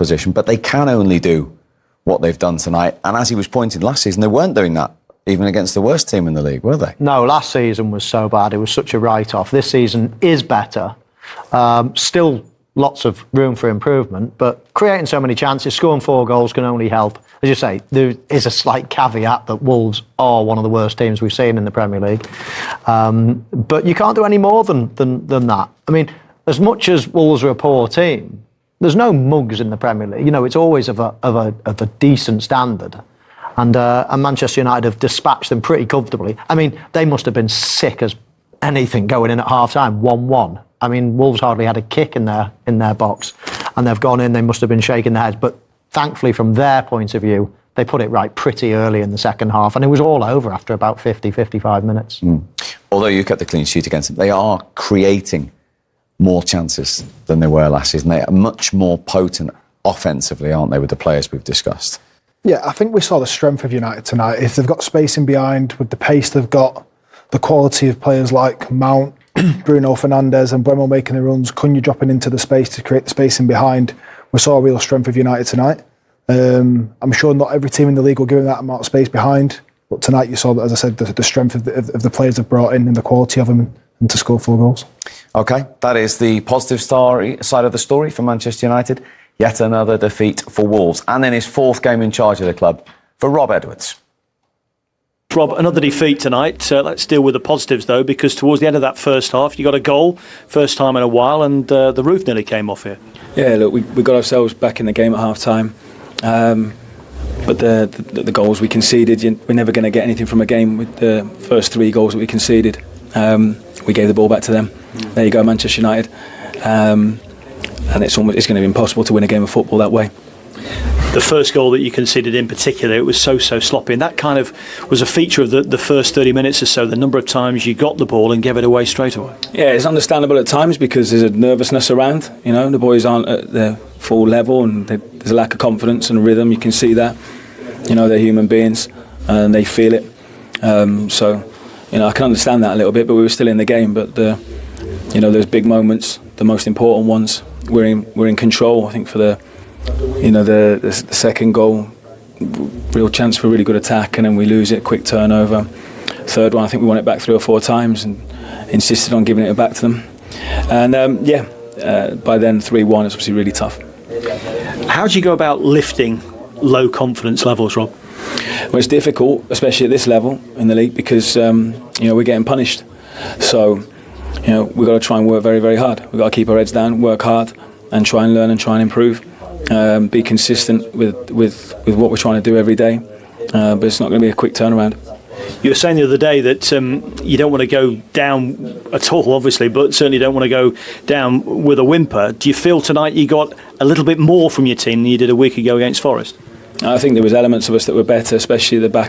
position, but they can only do what they've done tonight. And as he was pointing last season, they weren't doing that even against the worst team in the league, were they? No, last season was so bad. It was such a write-off. This season is better. Still lots of room for improvement, but creating so many chances, scoring 4 goals can only help. As you say, there is a slight caveat that Wolves are one of the worst teams we've seen in the Premier League. But you can't do any more than that. I mean, as much as Wolves are a poor team, there's no mugs in the Premier League. You know, it's always of a decent standard. And Manchester United have dispatched them pretty comfortably. I mean, they must have been sick as anything going in at half-time, 1-1. I mean, Wolves hardly had a kick in their box. And they've gone in, they must have been shaking their heads. But thankfully, from their point of view, they put it right pretty early in the second half. And it was all over after about 50, 55 minutes. Although you kept the clean sheet against them, they are creating more chances than they were last season. They are much more potent offensively, aren't they, with the players we've discussed? Yeah, I think we saw the strength of United tonight. If they've got space in behind, with the pace they've got, the quality of players like Mount, Bruno Fernandes and Bremo making the runs, Cunha dropping into the space to create the space in behind, we saw a real strength of United tonight. I'm sure not every team in the league will give them that amount of space behind, but tonight you saw, as I said, the strength of the players they've brought in and the quality of them, and to score 4 goals. OK, that is the positive side of the story for Manchester United. Yet another defeat for Wolves, and then his 4th game in charge of the club for Rob Edwards. Rob, another defeat tonight. Let's deal with the positives, though, because towards the end of that first half, you got a goal, first time in a while, and the roof nearly came off here. Yeah, look, we got ourselves back in the game at half-time. But the goals we conceded, we're never going to get anything from a game with the first 3 goals that we conceded. We gave the ball back to them. There you go, Manchester United. And it's going to be impossible to win a game of football that way. The first goal that you conceded in particular, it was so sloppy, and that kind of was a feature of the first 30 minutes or so, the number of times you got the ball and gave it away straight away. Yeah, it's understandable at times because there's a nervousness around, you know, the boys aren't at their full level and there's a lack of confidence and rhythm, you can see that. You know, they're human beings and they feel it. So, you know, I can understand that a little bit, but we were still in the game, but you know, those big moments, the most important ones, we're in control. I think for the second goal, real chance for a really good attack, and then we lose it, quick turnover. Third one, I think we won it back 3 or 4 times and insisted on giving it back to them. And by then 3-1 is obviously really tough. How do you go about lifting low confidence levels, Rob? Well, it's difficult, especially at this level in the league, because we're getting punished. So we've got to try and work very, very hard. We've got to keep our heads down, work hard, and try and learn and try and improve. Be consistent with what we're trying to do every day, but it's not going to be a quick turnaround. You were saying the other day that you don't want to go down at all, obviously, but certainly don't want to go down with a whimper. Do you feel tonight you got a little bit more from your team than you did a week ago against Forest? I think there was elements of us that were better, especially the back end.